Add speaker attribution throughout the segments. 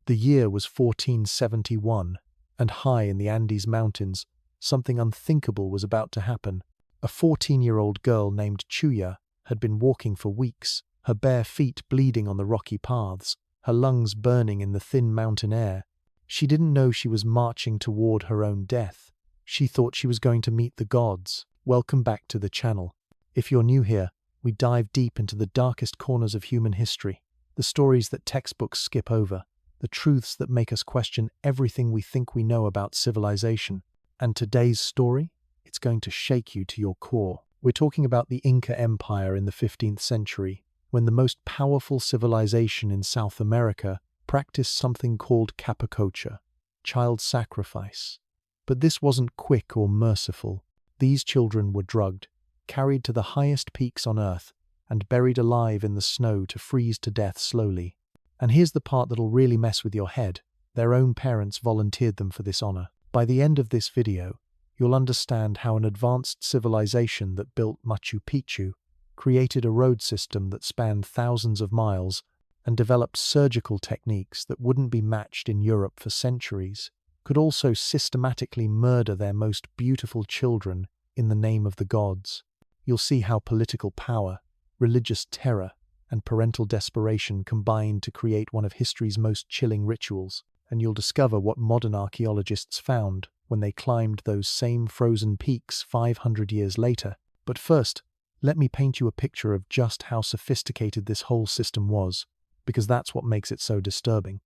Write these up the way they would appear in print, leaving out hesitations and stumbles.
Speaker 1: The year was 1471, and high in the Andes Mountains, something unthinkable was about to happen. A 14-year-old girl named Chuya had been walking for weeks, her bare feet bleeding on the rocky paths, her lungs burning in the thin mountain air. She didn't know she was marching toward her own death. She thought she was going to meet the gods. Welcome back to the channel. If you're new here, we dive deep into the darkest corners of human history, the stories that textbooks skip over, the truths that make us question everything we think we know about civilization. And today's story? It's going to shake you to your core. We're talking about the Inca Empire in the 15th century, when the most powerful civilization in South America practiced something called capacocha, child sacrifice. But this wasn't quick or merciful. These children were drugged, carried to the highest peaks on Earth, and buried alive in the snow to freeze to death slowly. And here's the part that'll really mess with your head. Their own parents volunteered them for this honor. By the end of this video, you'll understand how an advanced civilization that built Machu Picchu, created a road system that spanned thousands of miles, and developed surgical techniques that wouldn't be matched in Europe for centuries, could also systematically murder their most beautiful children in the name of the gods. You'll see how political power, religious terror, and parental desperation combined to create one of history's most chilling rituals, and you'll discover what modern archaeologists found when they climbed those same frozen peaks 500 years later. But first, let me paint you a picture of just how sophisticated this whole system was, because that's what makes it so disturbing.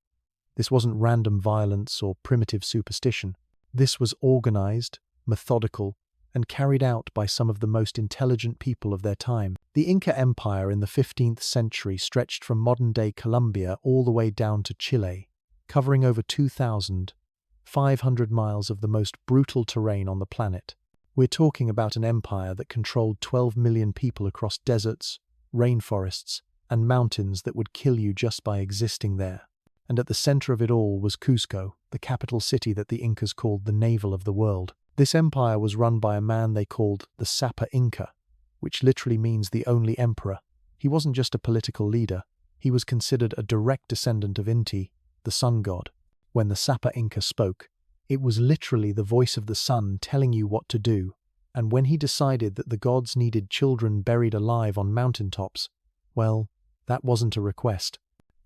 Speaker 1: This wasn't random violence or primitive superstition. This was organized, methodical, and carried out by some of the most intelligent people of their time. The Inca Empire in the 15th century stretched from modern-day Colombia all the way down to Chile, covering over 2,500 miles of the most brutal terrain on the planet. We're talking about an empire that controlled 12 million people across deserts, rainforests, and mountains that would kill you just by existing there. And at the center of it all was Cusco, the capital city that the Incas called the navel of the world. This empire was run by a man they called the Sapa Inca, which literally means the only emperor. He wasn't just a political leader, he was considered a direct descendant of Inti, the sun god. When the Sapa Inca spoke, it was literally the voice of the sun telling you what to do. And when he decided that the gods needed children buried alive on mountaintops, well, that wasn't a request.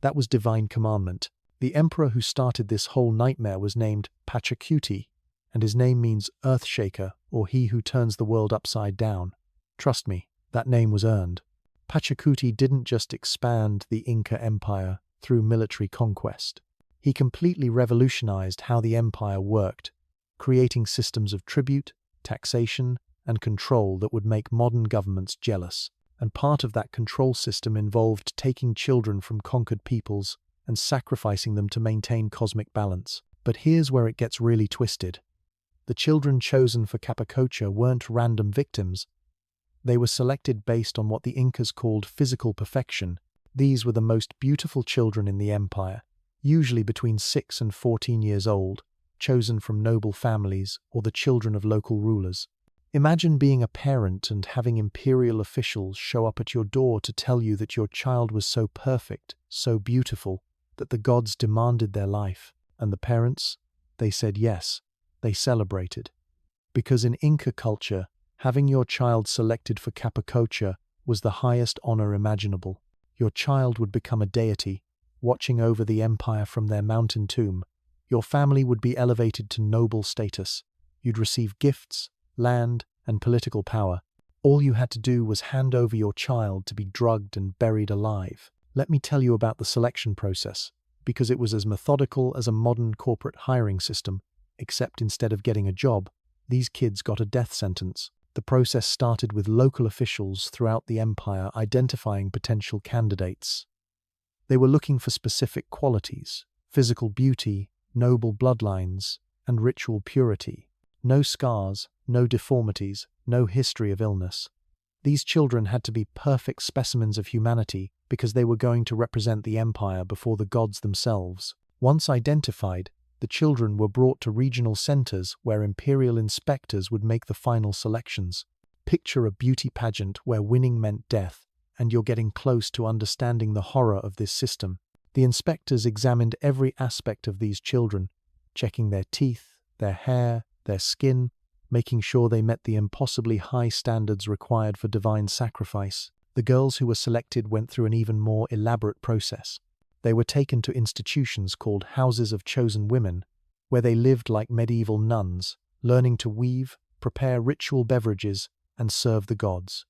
Speaker 1: That was divine commandment. The emperor who started this whole nightmare was named Pachacuti, and his name means Earthshaker, or he who turns the world upside down. Trust me, that name was earned. Pachacuti didn't just expand the Inca Empire through military conquest. He completely revolutionized how the empire worked, creating systems of tribute, taxation, and control that would make modern governments jealous. And part of that control system involved taking children from conquered peoples and sacrificing them to maintain cosmic balance. But here's where it gets really twisted. The children chosen for capacocha weren't random victims. They were selected based on what the Incas called physical perfection. These were the most beautiful children in the empire, usually between 6 and 14 years old, chosen from noble families or the children of local rulers. Imagine being a parent and having imperial officials show up at your door to tell you that your child was so perfect, so beautiful, that the gods demanded their life. And the parents? They said yes. They celebrated. Because in Inca culture, having your child selected for capacocha was the highest honor imaginable. Your child would become a deity, watching over the empire from their mountain tomb. Your family would be elevated to noble status. You'd receive gifts, land, and political power. All you had to do was hand over your child to be drugged and buried alive. Let me tell you about the selection process, because it was as methodical as a modern corporate hiring system, except instead of getting a job, these kids got a death sentence. The process started with local officials throughout the empire identifying potential candidates. They were looking for specific qualities: physical beauty, noble bloodlines, and ritual purity. No scars, no deformities, no history of illness. These children had to be perfect specimens of humanity because they were going to represent the empire before the gods themselves. Once identified, the children were brought to regional centers where imperial inspectors would make the final selections. Picture a beauty pageant where winning meant death, and you're getting close to understanding the horror of this system. The inspectors examined every aspect of these children, checking their teeth, their hair, their skin, making sure they met the impossibly high standards required for divine sacrifice. The girls who were selected went through an even more elaborate process. They were taken to institutions called Houses of Chosen Women, where they lived like medieval nuns, learning to weave, prepare ritual beverages, and serve the gods.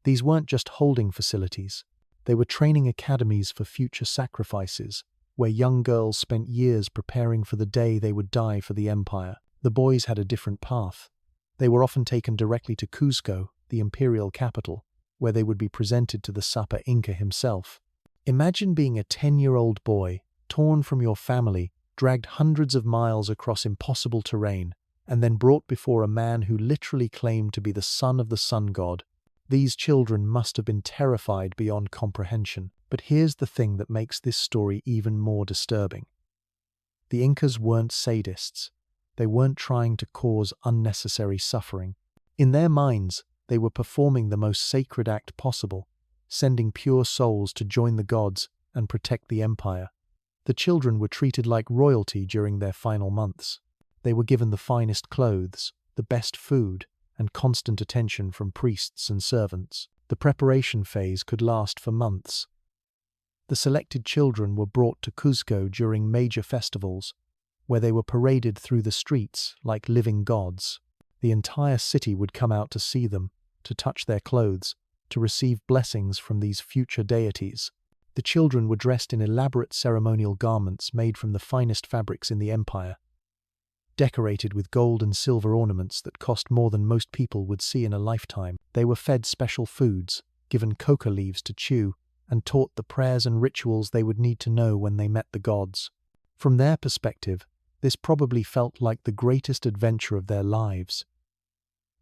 Speaker 1: These weren't just holding facilities. They were training academies for future sacrifices, where young girls spent years preparing for the day they would die for the empire. The boys had a different path. They were often taken directly to Cuzco, the imperial capital, where they would be presented to the Sapa Inca himself. Imagine being a 10-year-old boy, torn from your family, dragged hundreds of miles across impossible terrain, and then brought before a man who literally claimed to be the son of the sun god. These children must have been terrified beyond comprehension. But here's the thing that makes this story even more disturbing. The Incas weren't sadists. They weren't trying to cause unnecessary suffering. In their minds, they were performing the most sacred act possible, sending pure souls to join the gods and protect the empire. The children were treated like royalty during their final months. They were given the finest clothes, the best food, and constant attention from priests and servants. The preparation phase could last for months. The selected children were brought to Cuzco during major festivals, where they were paraded through the streets like living gods. The entire city would come out to see them, to touch their clothes, to receive blessings from these future deities. The children were dressed in elaborate ceremonial garments made from the finest fabrics in the empire, decorated with gold and silver ornaments that cost more than most people would see in a lifetime. They were fed special foods, given coca leaves to chew, and taught the prayers and rituals they would need to know when they met the gods. From their perspective, this probably felt like the greatest adventure of their lives.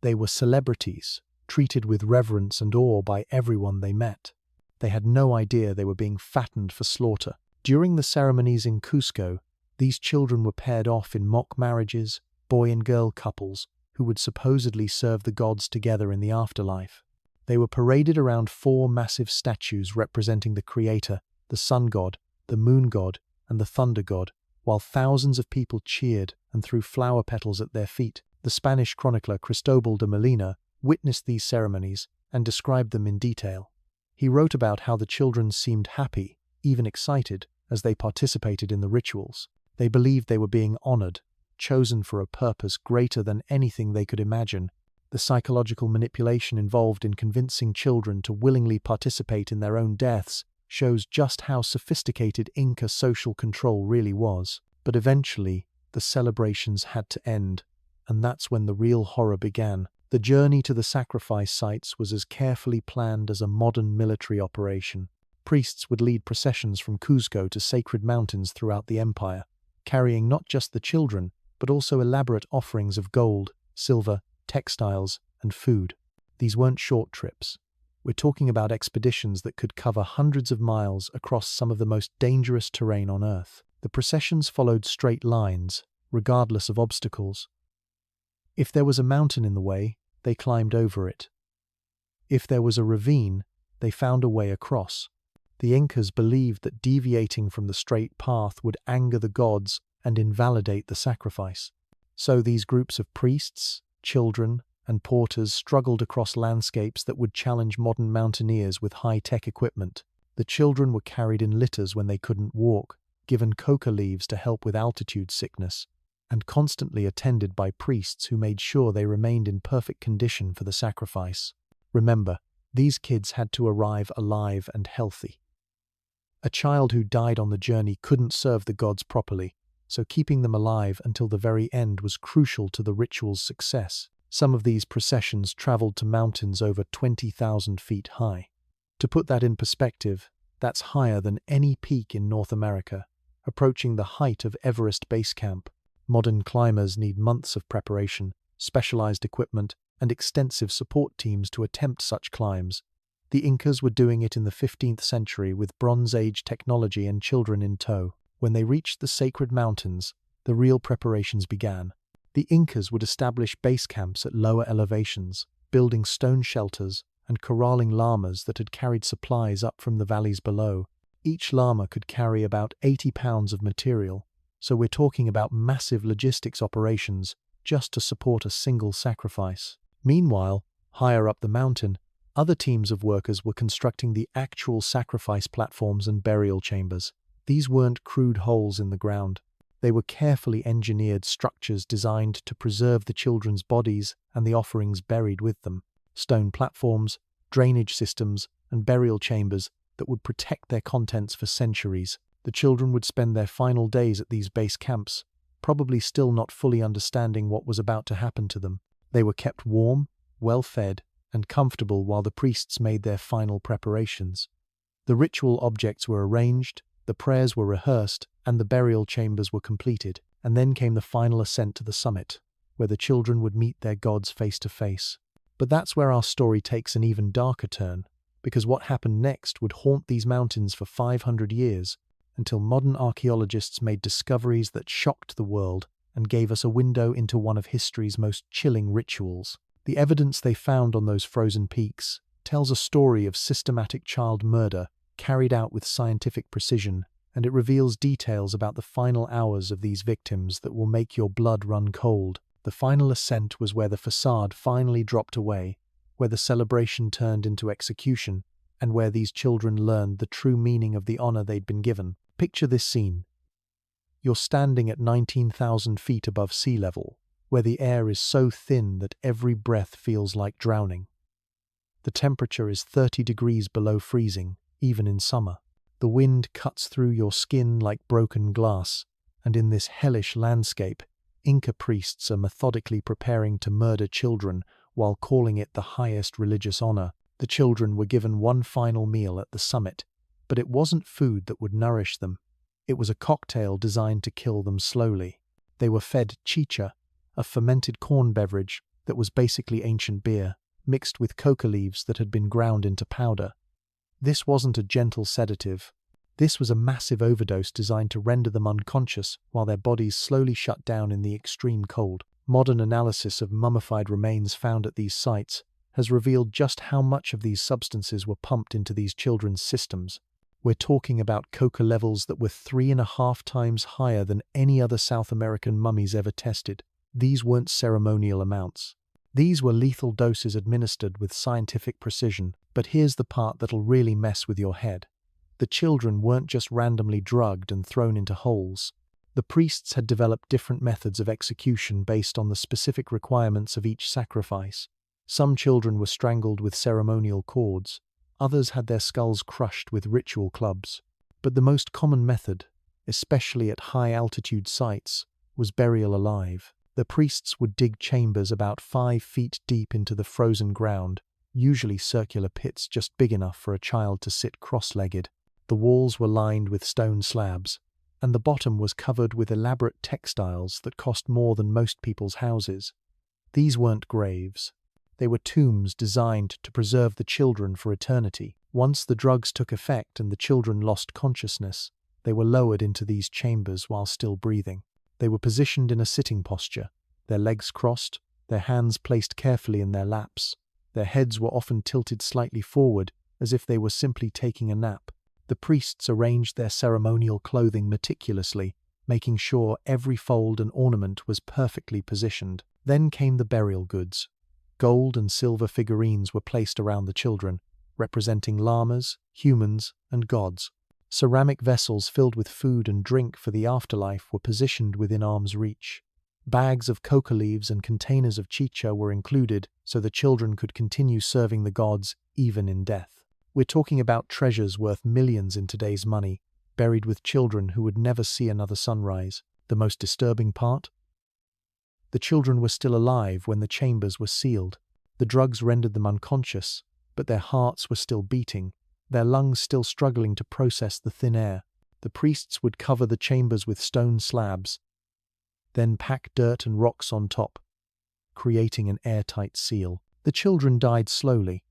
Speaker 1: They were celebrities, treated with reverence and awe by everyone they met. They had no idea they were being fattened for slaughter. During the ceremonies in Cusco, these children were paired off in mock marriages, boy and girl couples, who would supposedly serve the gods together in the afterlife. They were paraded around 4 massive statues representing the creator, the sun god, the moon god, and the thunder god, while thousands of people cheered and threw flower petals at their feet. The Spanish chronicler Cristobal de Molina witnessed these ceremonies and described them in detail. He wrote about how the children seemed happy, even excited, as they participated in the rituals. They believed they were being honored, chosen for a purpose greater than anything they could imagine. The psychological manipulation involved in convincing children to willingly participate in their own deaths shows just how sophisticated Inca social control really was. But eventually, the celebrations had to end, and that's when the real horror began. The journey to the sacrifice sites was as carefully planned as a modern military operation. Priests would lead processions from Cuzco to sacred mountains throughout the empire, carrying not just the children, but also elaborate offerings of gold, silver, textiles, and food. These weren't short trips. We're talking about expeditions that could cover hundreds of miles across some of the most dangerous terrain on Earth. The processions followed straight lines, regardless of obstacles. If there was a mountain in the way, they climbed over it. If there was a ravine, they found a way across. The Incas believed that deviating from the straight path would anger the gods and invalidate the sacrifice. So these groups of priests, children, and porters struggled across landscapes that would challenge modern mountaineers with high-tech equipment. The children were carried in litters when they couldn't walk, given coca leaves to help with altitude sickness, and constantly attended by priests who made sure they remained in perfect condition for the sacrifice. Remember, these kids had to arrive alive and healthy. A child who died on the journey couldn't serve the gods properly, so keeping them alive until the very end was crucial to the ritual's success. Some of these processions traveled to mountains over 20,000 feet high. To put that in perspective, that's higher than any peak in North America, approaching the height of Everest Base Camp. Modern climbers need months of preparation, specialized equipment, and extensive support teams to attempt such climbs. The Incas were doing it in the 15th century with Bronze Age technology and children in tow. When they reached the sacred mountains, the real preparations began. The Incas would establish base camps at lower elevations, building stone shelters and corralling llamas that had carried supplies up from the valleys below. Each llama could carry about 80 pounds of material, so we're talking about massive logistics operations just to support a single sacrifice. Meanwhile, higher up the mountain, other teams of workers were constructing the actual sacrifice platforms and burial chambers. These weren't crude holes in the ground. They were carefully engineered structures designed to preserve the children's bodies and the offerings buried with them. Stone platforms, drainage systems, and burial chambers that would protect their contents for centuries. The children would spend their final days at these base camps, probably still not fully understanding what was about to happen to them. They were kept warm, well-fed, and comfortable while the priests made their final preparations. The ritual objects were arranged, the prayers were rehearsed, and the burial chambers were completed. And then came the final ascent to the summit, where the children would meet their gods face to face. But that's where our story takes an even darker turn, because what happened next would haunt these mountains for 500 years, until modern archaeologists made discoveries that shocked the world and gave us a window into one of history's most chilling rituals. The evidence they found on those frozen peaks tells a story of systematic child murder carried out with scientific precision, and it reveals details about the final hours of these victims that will make your blood run cold. The final ascent was where the facade finally dropped away, where the celebration turned into execution, and where these children learned the true meaning of the honor they'd been given. Picture this scene. You're standing at 19,000 feet above sea level, where the air is so thin that every breath feels like drowning. The temperature is 30 degrees below freezing, even in summer. The wind cuts through your skin like broken glass, and in this hellish landscape, Inca priests are methodically preparing to murder children while calling it the highest religious honor. The children were given one final meal at the summit, but it wasn't food that would nourish them. It was a cocktail designed to kill them slowly. They were fed chicha, a fermented corn beverage that was basically ancient beer, mixed with coca leaves that had been ground into powder. This wasn't a gentle sedative. This was a massive overdose designed to render them unconscious while their bodies slowly shut down in the extreme cold. Modern analysis of mummified remains found at these sites has revealed just how much of these substances were pumped into these children's systems. We're talking about coca levels that were 3.5 times higher than any other South American mummies ever tested. These weren't ceremonial amounts. These were lethal doses administered with scientific precision. But here's the part that'll really mess with your head. The children weren't just randomly drugged and thrown into holes. The priests had developed different methods of execution based on the specific requirements of each sacrifice. Some children were strangled with ceremonial cords. Others had their skulls crushed with ritual clubs. But the most common method, especially at high-altitude sites, was burial alive. The priests would dig chambers about 5 feet deep into the frozen ground, usually circular pits just big enough for a child to sit cross-legged. The walls were lined with stone slabs, and the bottom was covered with elaborate textiles that cost more than most people's houses. These weren't graves. They were tombs designed to preserve the children for eternity. Once the drugs took effect and the children lost consciousness, they were lowered into these chambers while still breathing. They were positioned in a sitting posture, their legs crossed, their hands placed carefully in their laps. Their heads were often tilted slightly forward, as if they were simply taking a nap. The priests arranged their ceremonial clothing meticulously, making sure every fold and ornament was perfectly positioned. Then came the burial goods. Gold and silver figurines were placed around the children, representing llamas, humans, and gods. Ceramic vessels filled with food and drink for the afterlife were positioned within arm's reach. Bags of coca leaves and containers of chicha were included so the children could continue serving the gods even in death. We're talking about treasures worth millions in today's money, buried with children who would never see another sunrise. The most disturbing part? The children were still alive when the chambers were sealed. The drugs rendered them unconscious, but their hearts were still beating, their lungs still struggling to process the thin air. The priests would cover the chambers with stone slabs, then pack dirt and rocks on top, creating an airtight seal. The children died slowly,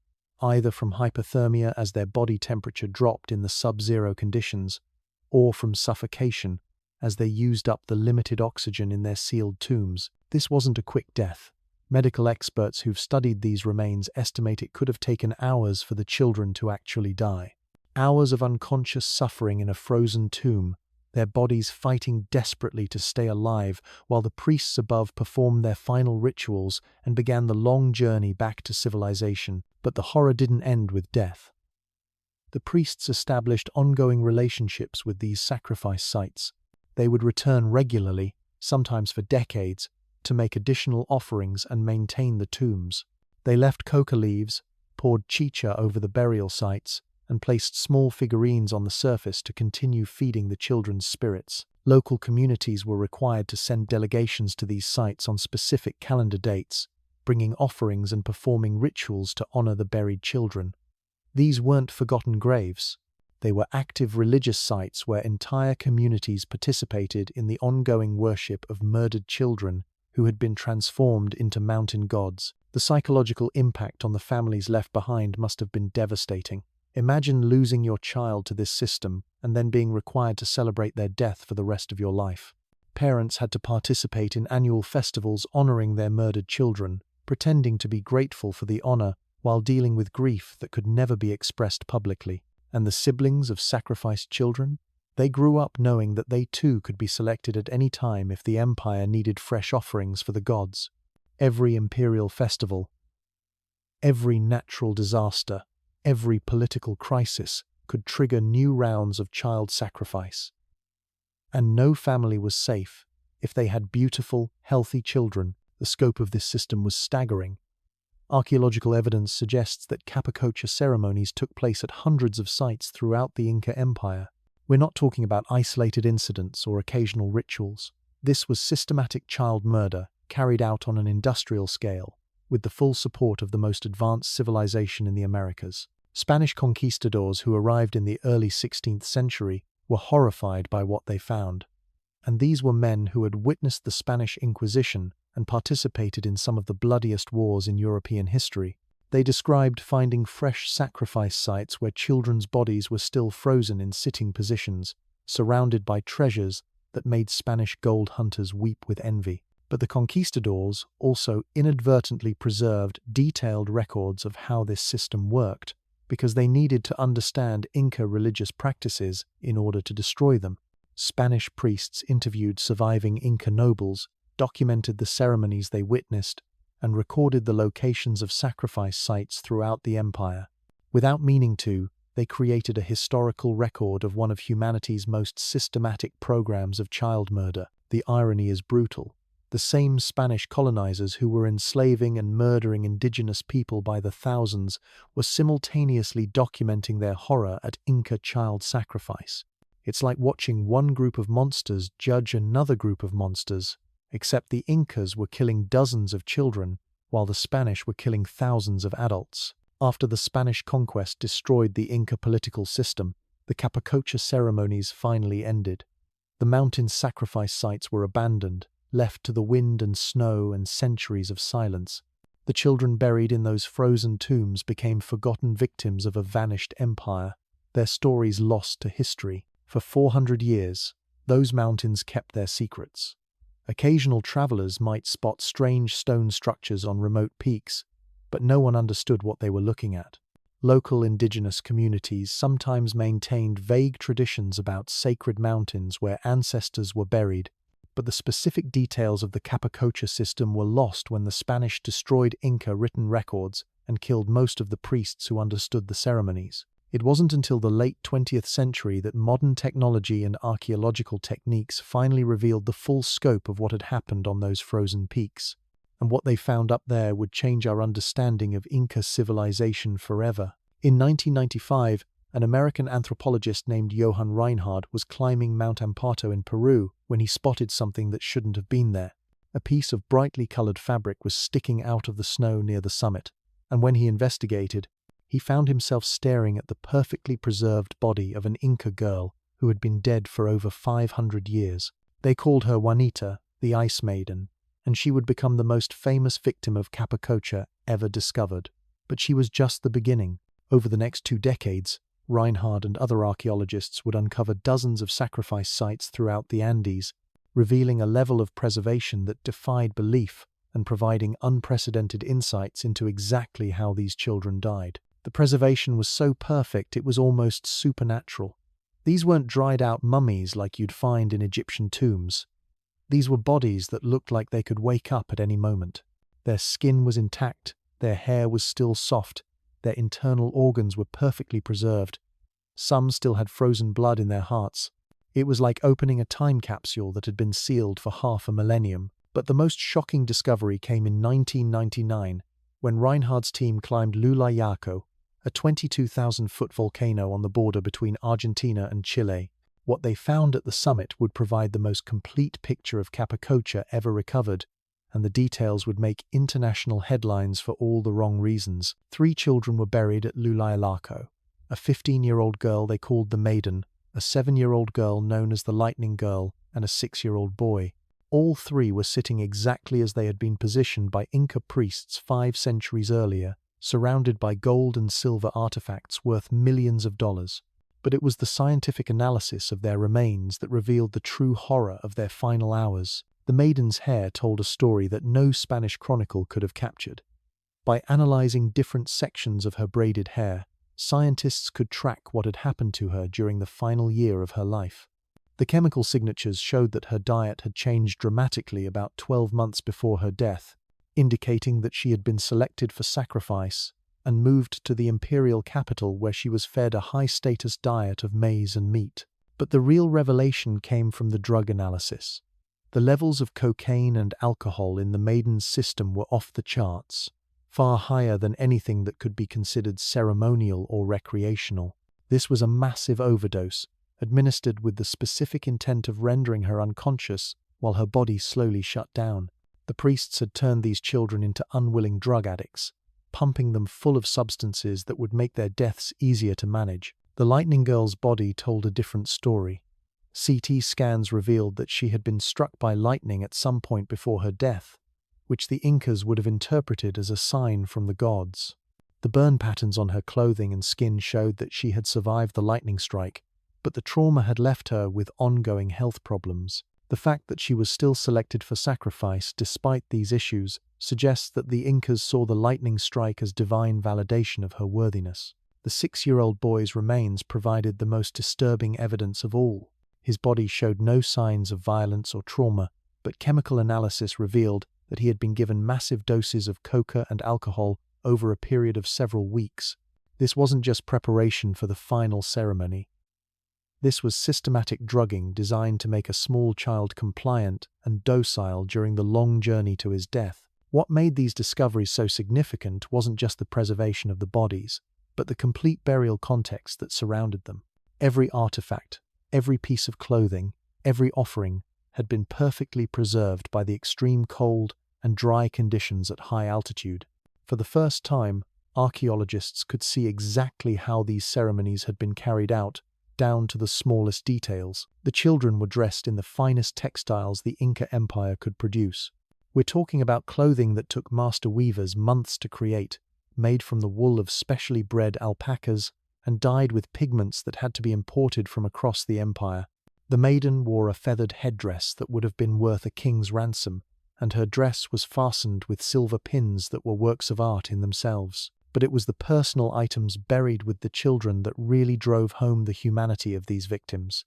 Speaker 1: either from hypothermia as their body temperature dropped in the sub-zero conditions, or from suffocation as they used up the limited oxygen in their sealed tombs. This wasn't a quick death. Medical experts who've studied these remains estimate it could have taken hours for the children to actually die. Hours of unconscious suffering in a frozen tomb, their bodies fighting desperately to stay alive while the priests above performed their final rituals and began the long journey back to civilization. But the horror didn't end with death. The priests established ongoing relationships with these sacrifice sites. They would return regularly, sometimes for decades, to make additional offerings and maintain the tombs. They left coca leaves, poured chicha over the burial sites, and placed small figurines on the surface to continue feeding the children's spirits. Local communities were required to send delegations to these sites on specific calendar dates, bringing offerings and performing rituals to honor the buried children. These weren't forgotten graves. They were active religious sites where entire communities participated in the ongoing worship of murdered children who had been transformed into mountain gods. The psychological impact on the families left behind must have been devastating. Imagine losing your child to this system and then being required to celebrate their death for the rest of your life. Parents had to participate in annual festivals honoring their murdered children, pretending to be grateful for the honor while dealing with grief that could never be expressed publicly. And the siblings of sacrificed children? They grew up knowing that they too could be selected at any time if the empire needed fresh offerings for the gods. Every imperial festival, every natural disaster, every political crisis could trigger new rounds of child sacrifice. And no family was safe. If they had beautiful, healthy children, the scope of this system was staggering. Archaeological evidence suggests that Capacocha ceremonies took place at hundreds of sites throughout the Inca Empire. We're not talking about isolated incidents or occasional rituals. This was systematic child murder carried out on an industrial scale, with the full support of the most advanced civilization in the Americas. Spanish conquistadors who arrived in the early 16th century were horrified by what they found. And these were men who had witnessed the Spanish Inquisition and participated in some of the bloodiest wars in European history. They described finding fresh sacrifice sites where children's bodies were still frozen in sitting positions, surrounded by treasures that made Spanish gold hunters weep with envy. But the conquistadors also inadvertently preserved detailed records of how this system worked, because they needed to understand Inca religious practices in order to destroy them. Spanish priests interviewed surviving Inca nobles, documented the ceremonies they witnessed, and recorded the locations of sacrifice sites throughout the empire. Without meaning to, they created a historical record of one of humanity's most systematic programs of child murder. The irony is brutal. The same Spanish colonizers who were enslaving and murdering indigenous people by the thousands were simultaneously documenting their horror at Inca child sacrifice. It's like watching one group of monsters judge another group of monsters, except the Incas were killing dozens of children, while the Spanish were killing thousands of adults. After the Spanish conquest destroyed the Inca political system, the Capacocha ceremonies finally ended. The mountain sacrifice sites were abandoned, left to the wind and snow and centuries of silence. The children buried in those frozen tombs became forgotten victims of a vanished empire, their stories lost to history. For 400 years, those mountains kept their secrets. Occasional travelers might spot strange stone structures on remote peaks, but no one understood what they were looking at. Local indigenous communities sometimes maintained vague traditions about sacred mountains where ancestors were buried, but the specific details of the Capacocha system were lost when the Spanish destroyed Inca written records and killed most of the priests who understood the ceremonies. It wasn't until the late 20th century that modern technology and archaeological techniques finally revealed the full scope of what had happened on those frozen peaks. And what they found up there would change our understanding of Inca civilization forever. In 1995, an American anthropologist named Johann Reinhard was climbing Mount Amparo in Peru when he spotted something that shouldn't have been there. A piece of brightly colored fabric was sticking out of the snow near the summit, and when he investigated, he found himself staring at the perfectly preserved body of an Inca girl who had been dead for over 500 years. They called her Juanita, the Ice Maiden, and she would become the most famous victim of Capacocha ever discovered. But she was just the beginning. Over the next 2 decades, Reinhard and other archaeologists would uncover dozens of sacrifice sites throughout the Andes, revealing a level of preservation that defied belief and providing unprecedented insights into exactly how these children died. The preservation was so perfect it was almost supernatural. These weren't dried-out mummies like you'd find in Egyptian tombs. These were bodies that looked like they could wake up at any moment. Their skin was intact, their hair was still soft, their internal organs were perfectly preserved. Some still had frozen blood in their hearts. It was like opening a time capsule that had been sealed for half a millennium. But the most shocking discovery came in 1999, when Reinhardt's team climbed Lulayaco, a 22,000-foot volcano on the border between Argentina and Chile. What they found at the summit would provide the most complete picture of Capacocha ever recovered, and the details would make international headlines for all the wrong reasons. 3 children were buried at Lulayaco. A 15-year-old girl they called the Maiden, a 7-year-old girl known as the Lightning Girl, and a 6-year-old boy. All 3 were sitting exactly as they had been positioned by Inca priests 5 centuries earlier, surrounded by gold and silver artifacts worth millions of dollars. But it was the scientific analysis of their remains that revealed the true horror of their final hours. The Maiden's hair told a story that no Spanish chronicle could have captured. By analyzing different sections of her braided hair, scientists could track what had happened to her during the final year of her life. The chemical signatures showed that her diet had changed dramatically about 12 months before her death, indicating that she had been selected for sacrifice and moved to the imperial capital where she was fed a high-status diet of maize and meat. But the real revelation came from the drug analysis. The levels of cocaine and alcohol in the Maiden's system were off the charts, far higher than anything that could be considered ceremonial or recreational. This was a massive overdose, administered with the specific intent of rendering her unconscious while her body slowly shut down. The priests had turned these children into unwilling drug addicts, pumping them full of substances that would make their deaths easier to manage. The Lightning Girl's body told a different story. CT scans revealed that she had been struck by lightning at some point before her death, which the Incas would have interpreted as a sign from the gods. The burn patterns on her clothing and skin showed that she had survived the lightning strike, but the trauma had left her with ongoing health problems. The fact that she was still selected for sacrifice despite these issues suggests that the Incas saw the lightning strike as divine validation of her worthiness. The 6-year-old boy's remains provided the most disturbing evidence of all. His body showed no signs of violence or trauma, but chemical analysis revealed that he had been given massive doses of coca and alcohol over a period of several weeks. This wasn't just preparation for the final ceremony. This was systematic drugging designed to make a small child compliant and docile during the long journey to his death. What made these discoveries so significant wasn't just the preservation of the bodies, but the complete burial context that surrounded them. Every artifact, every piece of clothing, every offering had been perfectly preserved by the extreme cold and dry conditions at high altitude. For the first time, archaeologists could see exactly how these ceremonies had been carried out, down to the smallest details. The children were dressed in the finest textiles the Inca Empire could produce. We're talking about clothing that took master weavers months to create, made from the wool of specially bred alpacas and dyed with pigments that had to be imported from across the empire. The maiden wore a feathered headdress that would have been worth a king's ransom, and her dress was fastened with silver pins that were works of art in themselves. But it was the personal items buried with the children that really drove home the humanity of these victims.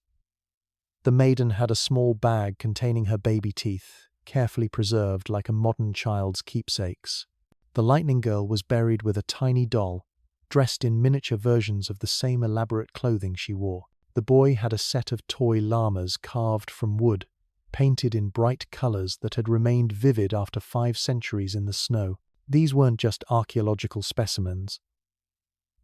Speaker 1: The maiden had a small bag containing her baby teeth, carefully preserved like a modern child's keepsakes. The Lightning Girl was buried with a tiny doll, dressed in miniature versions of the same elaborate clothing she wore. The boy had a set of toy llamas carved from wood, painted in bright colors that had remained vivid after 5 centuries in the snow. These weren't just archaeological specimens.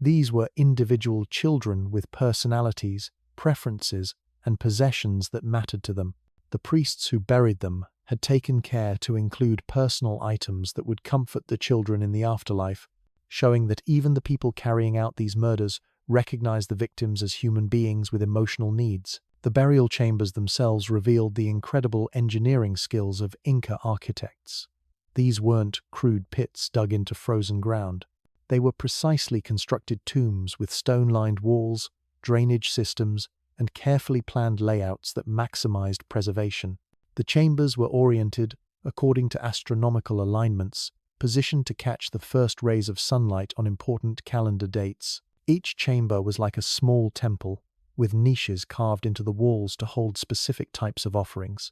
Speaker 1: These were individual children with personalities, preferences, and possessions that mattered to them. The priests who buried them had taken care to include personal items that would comfort the children in the afterlife, showing that even the people carrying out these murders recognized the victims as human beings with emotional needs. The burial chambers themselves revealed the incredible engineering skills of Inca architects. These weren't crude pits dug into frozen ground. They were precisely constructed tombs with stone-lined walls, drainage systems, and carefully planned layouts that maximized preservation. The chambers were oriented according to astronomical alignments, positioned to catch the first rays of sunlight on important calendar dates. Each chamber was like a small temple, with niches carved into the walls to hold specific types of offerings.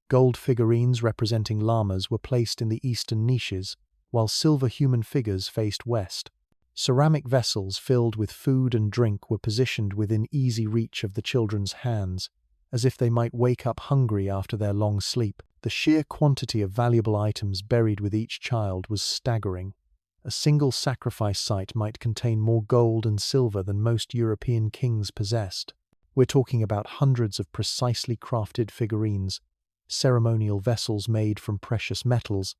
Speaker 1: Gold figurines representing llamas were placed in the eastern niches, while silver human figures faced west. Ceramic vessels filled with food and drink were positioned within easy reach of the children's hands, as if they might wake up hungry after their long sleep. The sheer quantity of valuable items buried with each child was staggering. A single sacrifice site might contain more gold and silver than most European kings possessed. We're talking about hundreds of precisely crafted figurines, ceremonial vessels made from precious metals,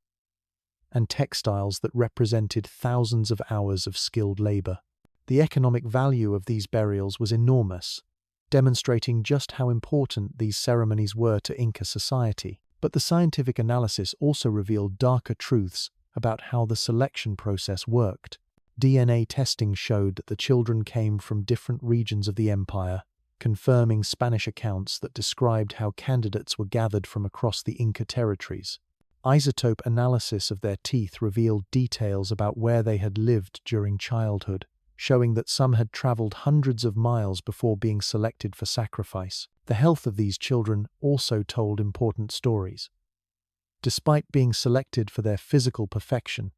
Speaker 1: and textiles that represented thousands of hours of skilled labor. The economic value of these burials was enormous, demonstrating just how important these ceremonies were to Inca society. But the scientific analysis also revealed darker truths about how the selection process worked. DNA testing showed that the children came from different regions of the empire, confirming Spanish accounts that described how candidates were gathered from across the Inca territories. Isotope analysis of their teeth revealed details about where they had lived during childhood, showing that some had traveled hundreds of miles before being selected for sacrifice. The health of these children also told important stories. Despite being selected for their physical perfection,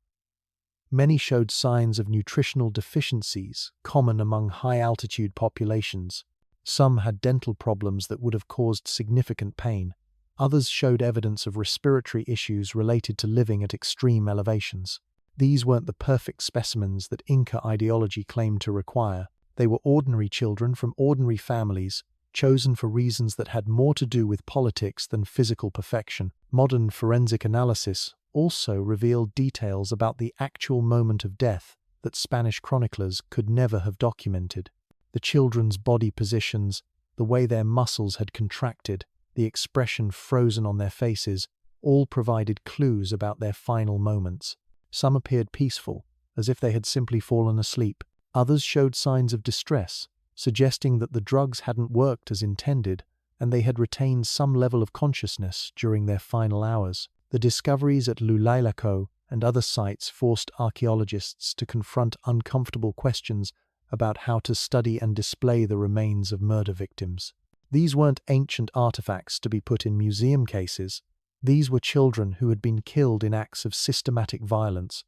Speaker 1: many showed signs of nutritional deficiencies common among high-altitude populations. Some had dental problems that would have caused significant pain. Others showed evidence of respiratory issues related to living at extreme elevations. These weren't the perfect specimens that Inca ideology claimed to require. They were ordinary children from ordinary families, chosen for reasons that had more to do with politics than physical perfection. Modern forensic analysis also revealed details about the actual moment of death that Spanish chroniclers could never have documented. The children's body positions, the way their muscles had contracted, the expression frozen on their faces, all provided clues about their final moments. Some appeared peaceful, as if they had simply fallen asleep. Others showed signs of distress, suggesting that the drugs hadn't worked as intended and they had retained some level of consciousness during their final hours. The discoveries at Lulailaco and other sites forced archaeologists to confront uncomfortable questions about how to study and display the remains of murder victims. These weren't ancient artifacts to be put in museum cases. These were children who had been killed in acts of systematic violence,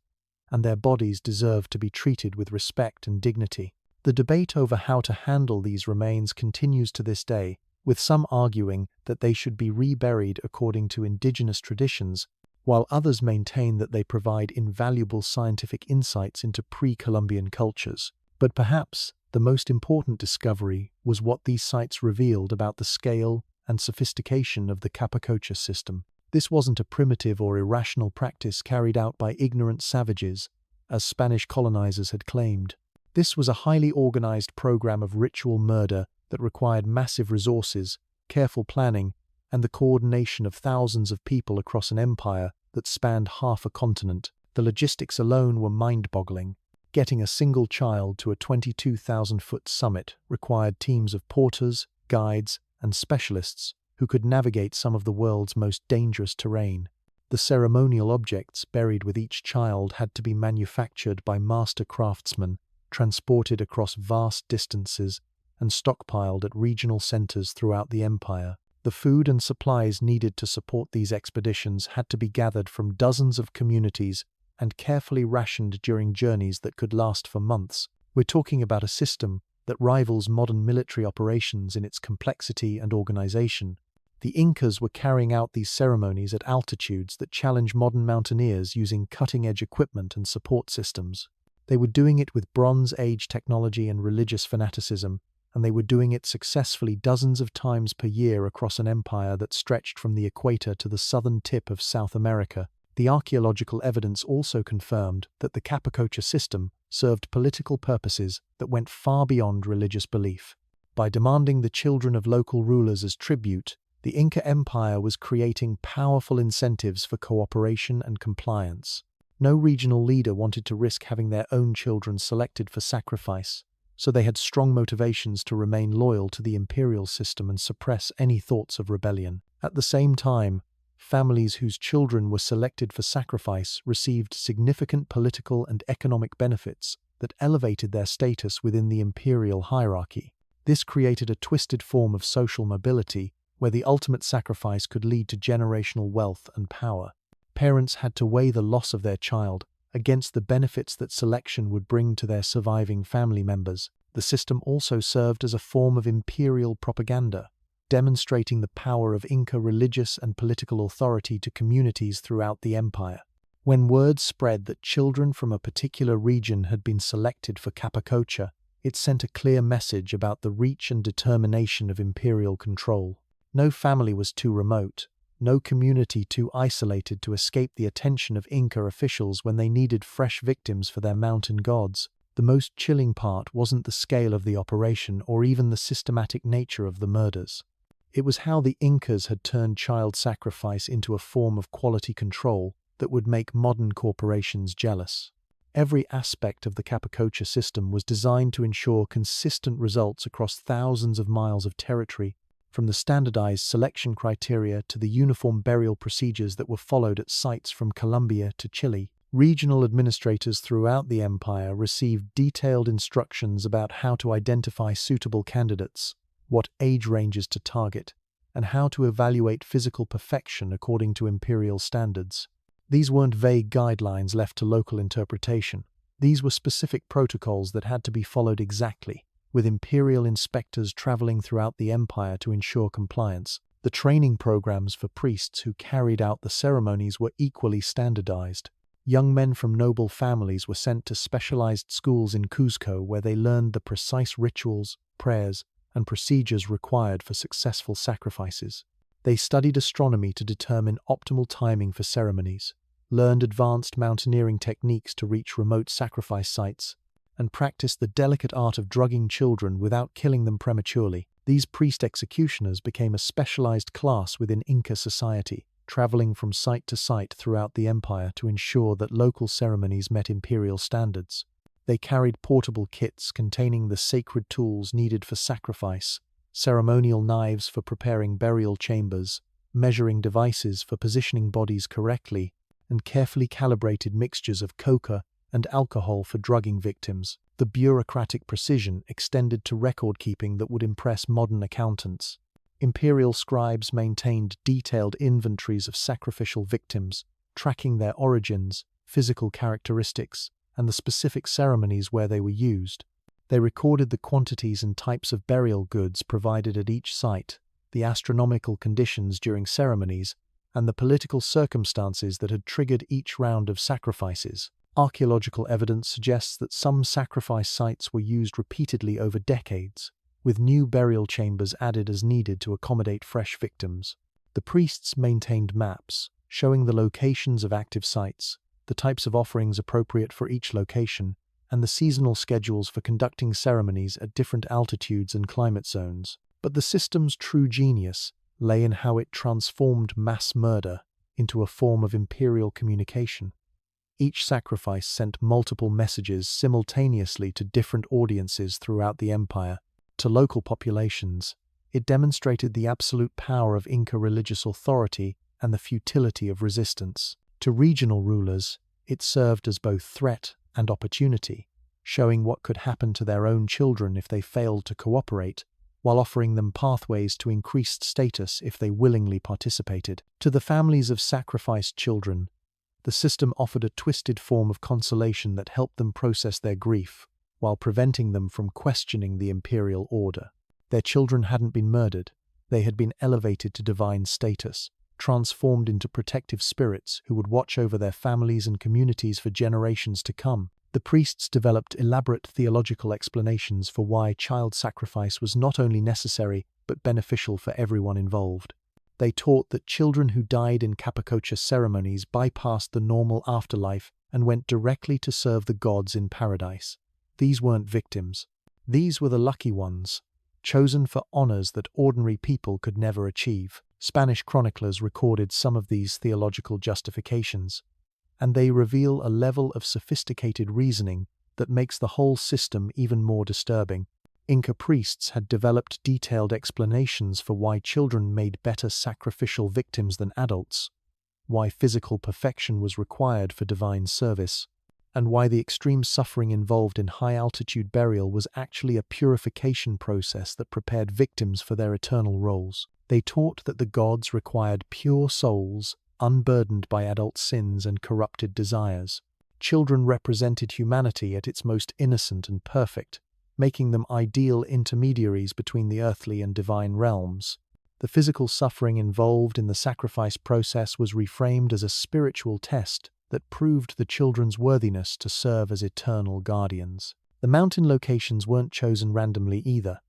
Speaker 1: and their bodies deserved to be treated with respect and dignity. The debate over how to handle these remains continues to this day, with some arguing that they should be reburied according to indigenous traditions, while others maintain that they provide invaluable scientific insights into pre-Columbian cultures. But perhaps the most important discovery was what these sites revealed about the scale and sophistication of the Capacocha system. This wasn't a primitive or irrational practice carried out by ignorant savages, as Spanish colonizers had claimed. This was a highly organized program of ritual murder that required massive resources, careful planning, and the coordination of thousands of people across an empire that spanned half a continent. The logistics alone were mind-boggling. Getting a single child to a 22,000-foot summit required teams of porters, guides, and specialists who could navigate some of the world's most dangerous terrain. The ceremonial objects buried with each child had to be manufactured by master craftsmen, transported across vast distances, and stockpiled at regional centers throughout the empire. The food and supplies needed to support these expeditions had to be gathered from dozens of communities and carefully rationed during journeys that could last for months. We're talking about a system that rivals modern military operations in its complexity and organization. The Incas were carrying out these ceremonies at altitudes that challenge modern mountaineers using cutting-edge equipment and support systems. They were doing it with Bronze Age technology and religious fanaticism, and they were doing it successfully dozens of times per year across an empire that stretched from the equator to the southern tip of South America. The archaeological evidence also confirmed that the Capacocha system served political purposes that went far beyond religious belief. By demanding the children of local rulers as tribute, the Inca Empire was creating powerful incentives for cooperation and compliance. No regional leader wanted to risk having their own children selected for sacrifice, so they had strong motivations to remain loyal to the imperial system and suppress any thoughts of rebellion. At the same time, families whose children were selected for sacrifice received significant political and economic benefits that elevated their status within the imperial hierarchy. This created a twisted form of social mobility where the ultimate sacrifice could lead to generational wealth and power. Parents had to weigh the loss of their child against the benefits that selection would bring to their surviving family members. The system also served as a form of imperial propaganda, demonstrating the power of Inca religious and political authority to communities throughout the empire. When word spread that children from a particular region had been selected for capacocha, it sent a clear message about the reach and determination of imperial control. No family was too remote, no community too isolated to escape the attention of Inca officials when they needed fresh victims for their mountain gods. The most chilling part wasn't the scale of the operation or even the systematic nature of the murders. It was how the Incas had turned child sacrifice into a form of quality control that would make modern corporations jealous. Every aspect of the capacocha system was designed to ensure consistent results across thousands of miles of territory, from the standardized selection criteria to the uniform burial procedures that were followed at sites from Colombia to Chile. Regional administrators throughout the empire received detailed instructions about how to identify suitable candidates, what age ranges to target, and how to evaluate physical perfection according to imperial standards. These weren't vague guidelines left to local interpretation. These were specific protocols that had to be followed exactly, with imperial inspectors traveling throughout the empire to ensure compliance. The training programs for priests who carried out the ceremonies were equally standardized. Young men from noble families were sent to specialized schools in Cuzco where they learned the precise rituals, prayers, and procedures required for successful sacrifices. They studied astronomy to determine optimal timing for ceremonies, learned advanced mountaineering techniques to reach remote sacrifice sites, and practiced the delicate art of drugging children without killing them prematurely. These priest executioners became a specialized class within Inca society, traveling from site to site throughout the empire to ensure that local ceremonies met imperial standards. They carried portable kits containing the sacred tools needed for sacrifice, ceremonial knives for preparing burial chambers, measuring devices for positioning bodies correctly, and carefully calibrated mixtures of coca and alcohol for drugging victims. The bureaucratic precision extended to record-keeping that would impress modern accountants. Imperial scribes maintained detailed inventories of sacrificial victims, tracking their origins, physical characteristics, and the specific ceremonies where they were used. They recorded the quantities and types of burial goods provided at each site, the astronomical conditions during ceremonies, and the political circumstances that had triggered each round of sacrifices. Archaeological evidence suggests that some sacrifice sites were used repeatedly over decades, with new burial chambers added as needed to accommodate fresh victims. The priests maintained maps, showing the locations of active sites, the types of offerings appropriate for each location, and the seasonal schedules for conducting ceremonies at different altitudes and climate zones. But the system's true genius lay in how it transformed mass murder into a form of imperial communication. Each sacrifice sent multiple messages simultaneously to different audiences throughout the empire. To local populations, it demonstrated the absolute power of Inca religious authority and the futility of resistance. To regional rulers, it served as both threat and opportunity, showing what could happen to their own children if they failed to cooperate, while offering them pathways to increased status if they willingly participated. To the families of sacrificed children, the system offered a twisted form of consolation that helped them process their grief, while preventing them from questioning the imperial order. Their children hadn't been murdered, they had been elevated to divine status, transformed into protective spirits who would watch over their families and communities for generations to come. The priests developed elaborate theological explanations for why child sacrifice was not only necessary but beneficial for everyone involved. They taught that children who died in capacocha ceremonies bypassed the normal afterlife and went directly to serve the gods in paradise. These weren't victims. These were the lucky ones, chosen for honors that ordinary people could never achieve. Spanish chroniclers recorded some of these theological justifications, and they reveal a level of sophisticated reasoning that makes the whole system even more disturbing. Inca priests had developed detailed explanations for why children made better sacrificial victims than adults, why physical perfection was required for divine service, and why the extreme suffering involved in high-altitude burial was actually a purification process that prepared victims for their eternal roles. They taught that the gods required pure souls, unburdened by adult sins and corrupted desires. Children represented humanity at its most innocent and perfect, making them ideal intermediaries between the earthly and divine realms. The physical suffering involved in the sacrifice process was reframed as a spiritual test that proved the children's worthiness to serve as eternal guardians. The mountain locations weren't chosen randomly either.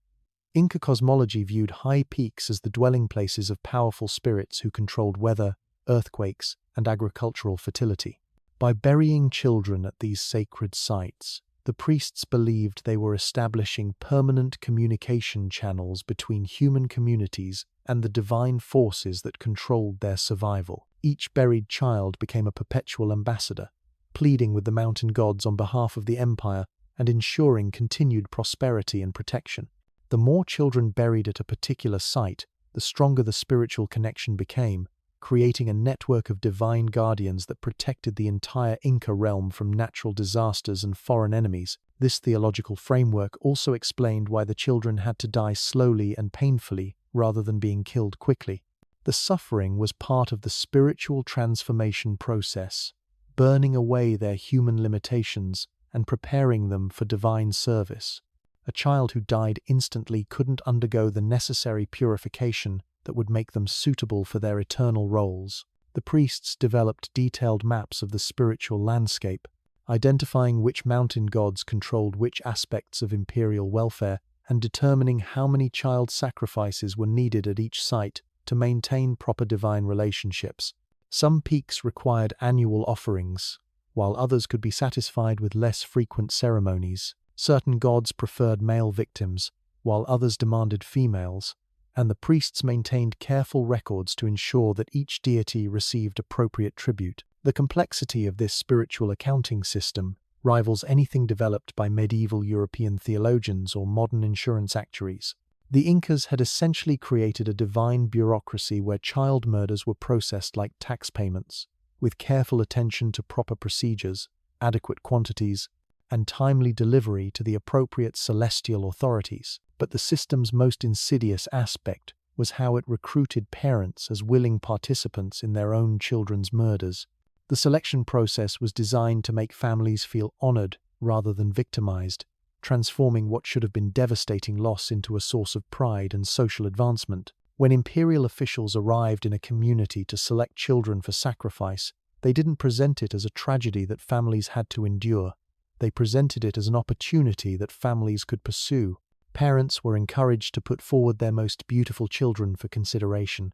Speaker 1: Inca cosmology viewed high peaks as the dwelling places of powerful spirits who controlled weather, earthquakes, and agricultural fertility. By burying children at these sacred sites, the priests believed they were establishing permanent communication channels between human communities and the divine forces that controlled their survival. Each buried child became a perpetual ambassador, pleading with the mountain gods on behalf of the empire and ensuring continued prosperity and protection. The more children buried at a particular site, the stronger the spiritual connection became, creating a network of divine guardians that protected the entire Inca realm from natural disasters and foreign enemies. This theological framework also explained why the children had to die slowly and painfully rather than being killed quickly. The suffering was part of the spiritual transformation process, burning away their human limitations and preparing them for divine service. A child who died instantly couldn't undergo the necessary purification that would make them suitable for their eternal roles. The priests developed detailed maps of the spiritual landscape, identifying which mountain gods controlled which aspects of imperial welfare and determining how many child sacrifices were needed at each site to maintain proper divine relationships. Some peaks required annual offerings, while others could be satisfied with less frequent ceremonies. Certain gods preferred male victims, while others demanded females, and the priests maintained careful records to ensure that each deity received appropriate tribute. The complexity of this spiritual accounting system rivals anything developed by medieval European theologians or modern insurance actuaries. The Incas had essentially created a divine bureaucracy where child murders were processed like tax payments, with careful attention to proper procedures, adequate quantities, and timely delivery to the appropriate celestial authorities. But the system's most insidious aspect was how it recruited parents as willing participants in their own children's murders. The selection process was designed to make families feel honored rather than victimized, transforming what should have been devastating loss into a source of pride and social advancement. When imperial officials arrived in a community to select children for sacrifice, they didn't present it as a tragedy that families had to endure. They presented it as an opportunity that families could pursue. Parents were encouraged to put forward their most beautiful children for consideration,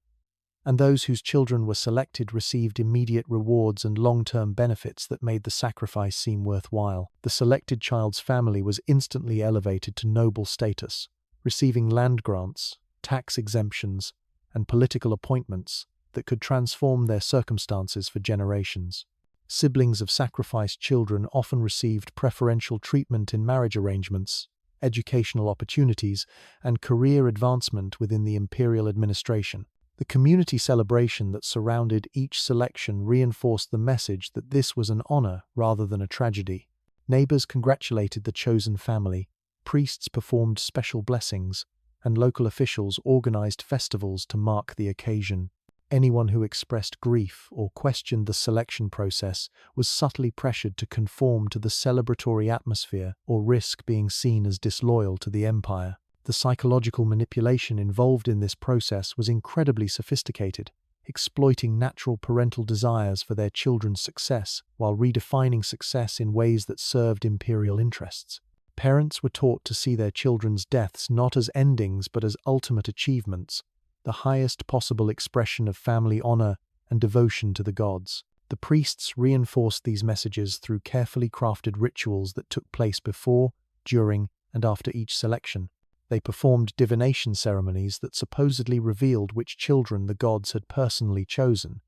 Speaker 1: and those whose children were selected received immediate rewards and long-term benefits that made the sacrifice seem worthwhile. The selected child's family was instantly elevated to noble status, receiving land grants, tax exemptions, and political appointments that could transform their circumstances for generations. Siblings of sacrificed children often received preferential treatment in marriage arrangements, educational opportunities, and career advancement within the imperial administration. The community celebration that surrounded each selection reinforced the message that this was an honor rather than a tragedy. Neighbors congratulated the chosen family, priests performed special blessings, and local officials organized festivals to mark the occasion. Anyone who expressed grief or questioned the selection process was subtly pressured to conform to the celebratory atmosphere or risk being seen as disloyal to the empire. The psychological manipulation involved in this process was incredibly sophisticated, exploiting natural parental desires for their children's success while redefining success in ways that served imperial interests. Parents were taught to see their children's deaths not as endings but as ultimate achievements, the highest possible expression of family honor and devotion to the gods. The priests reinforced these messages through carefully crafted rituals that took place before, during, and after each selection. They performed divination ceremonies that supposedly revealed which children the gods had personally chosen,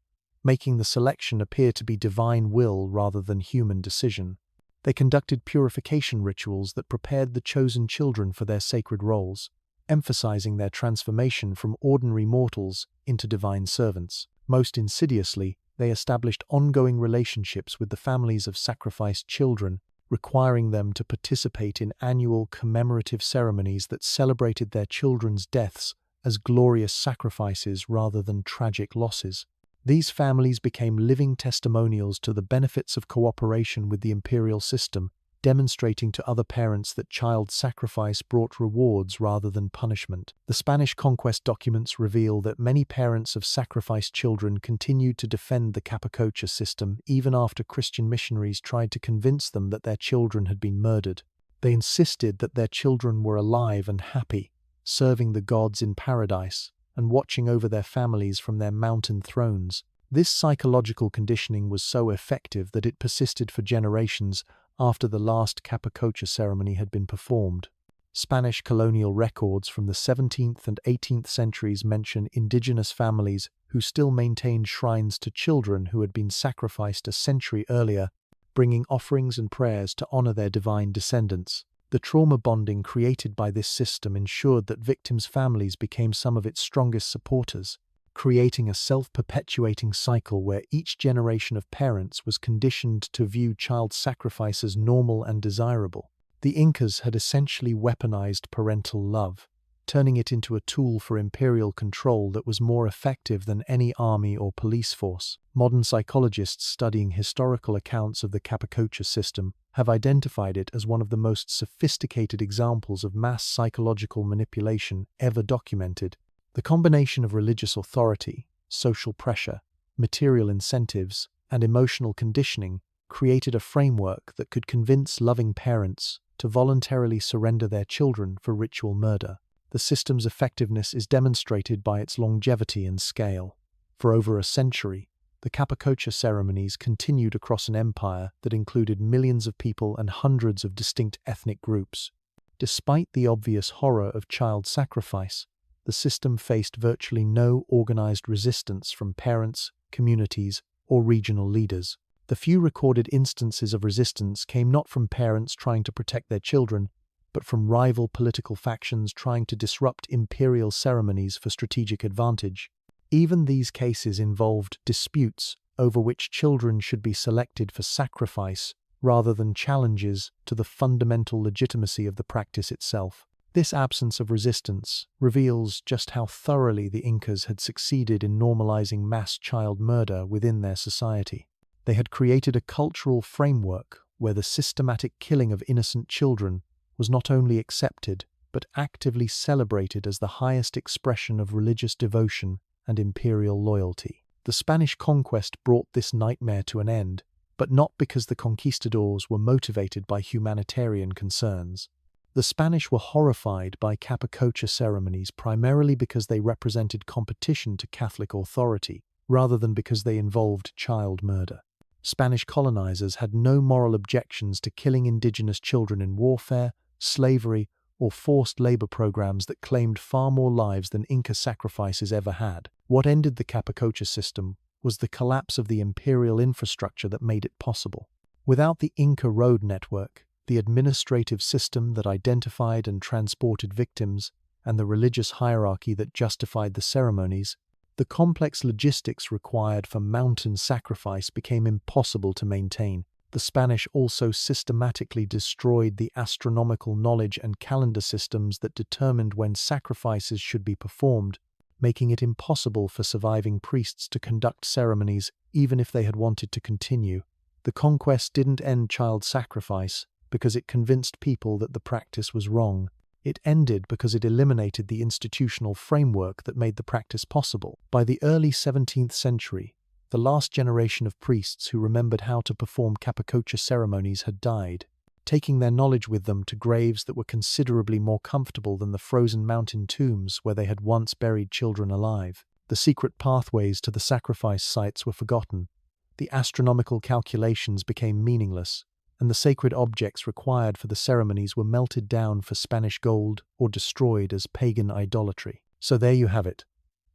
Speaker 1: making the selection appear to be divine will rather than human decision. They conducted purification rituals that prepared the chosen children for their sacred roles, emphasizing their transformation from ordinary mortals into divine servants. Most insidiously, they established ongoing relationships with the families of sacrificed children, requiring them to participate in annual commemorative ceremonies that celebrated their children's deaths as glorious sacrifices rather than tragic losses. These families became living testimonials to the benefits of cooperation with the imperial system, demonstrating to other parents that child sacrifice brought rewards rather than punishment. The Spanish conquest documents reveal that many parents of sacrificed children continued to defend the capacocha system even after Christian missionaries tried to convince them that their children had been murdered. They insisted that their children were alive and happy, serving the gods in paradise and watching over their families from their mountain thrones. This psychological conditioning was so effective that it persisted for generations after the last capacocha ceremony had been performed. Spanish colonial records from the 17th and 18th centuries mention indigenous families who still maintained shrines to children who had been sacrificed a century earlier, bringing offerings and prayers to honor their divine descendants. The trauma bonding created by this system ensured that victims' families became some of its strongest supporters, creating a self-perpetuating cycle where each generation of parents was conditioned to view child sacrifice as normal and desirable. The Incas had essentially weaponized parental love, turning it into a tool for imperial control that was more effective than any army or police force. Modern psychologists studying historical accounts of the capacocha system have identified it as one of the most sophisticated examples of mass psychological manipulation ever documented. The combination of religious authority, social pressure, material incentives, and emotional conditioning created a framework that could convince loving parents to voluntarily surrender their children for ritual murder. The system's effectiveness is demonstrated by its longevity and scale. For over a century, the capacocha ceremonies continued across an empire that included millions of people and hundreds of distinct ethnic groups. Despite the obvious horror of child sacrifice, the system faced virtually no organized resistance from parents, communities, or regional leaders. The few recorded instances of resistance came not from parents trying to protect their children, but from rival political factions trying to disrupt imperial ceremonies for strategic advantage. Even these cases involved disputes over which children should be selected for sacrifice rather than challenges to the fundamental legitimacy of the practice itself. This absence of resistance reveals just how thoroughly the Incas had succeeded in normalizing mass child murder within their society. They had created a cultural framework where the systematic killing of innocent children was not only accepted, but actively celebrated as the highest expression of religious devotion and imperial loyalty. The Spanish conquest brought this nightmare to an end, but not because the conquistadors were motivated by humanitarian concerns. The Spanish were horrified by capacocha ceremonies primarily because they represented competition to Catholic authority, rather than because they involved child murder. Spanish colonizers had no moral objections to killing indigenous children in warfare, slavery, or forced labor programs that claimed far more lives than Inca sacrifices ever had. What ended the capacocha system was the collapse of the imperial infrastructure that made it possible. Without the Inca road network, the administrative system that identified and transported victims, and the religious hierarchy that justified the ceremonies, the complex logistics required for mountain sacrifice became impossible to maintain. The Spanish also systematically destroyed the astronomical knowledge and calendar systems that determined when sacrifices should be performed, making it impossible for surviving priests to conduct ceremonies even if they had wanted to continue. The conquest didn't end child sacrifice because it convinced people that the practice was wrong. It ended because it eliminated the institutional framework that made the practice possible. By the early 17th century, the last generation of priests who remembered how to perform capacocha ceremonies had died, taking their knowledge with them to graves that were considerably more comfortable than the frozen mountain tombs where they had once buried children alive. The secret pathways to the sacrifice sites were forgotten, the astronomical calculations became meaningless, and the sacred objects required for the ceremonies were melted down for Spanish gold or destroyed as pagan idolatry. So there you have it.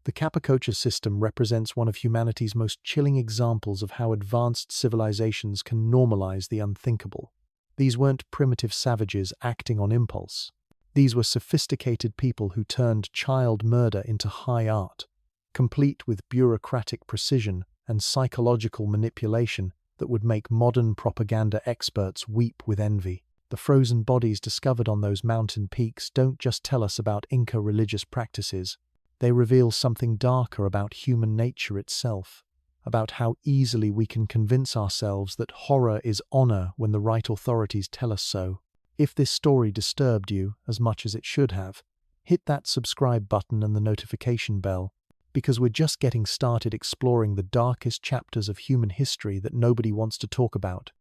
Speaker 1: The capacocha system represents one of humanity's most chilling examples of how advanced civilizations can normalize the unthinkable. These weren't primitive savages acting on impulse. These were sophisticated people who turned child murder into high art, complete with bureaucratic precision, and psychological manipulation that would make modern propaganda experts weep with envy. The frozen bodies discovered on those mountain peaks don't just tell us about Inca religious practices, they reveal something darker about human nature itself, about how easily we can convince ourselves that horror is honor when the right authorities tell us so. If this story disturbed you as much as it should have, hit that subscribe button and the notification bell, because we're just getting started exploring the darkest chapters of human history that nobody wants to talk about.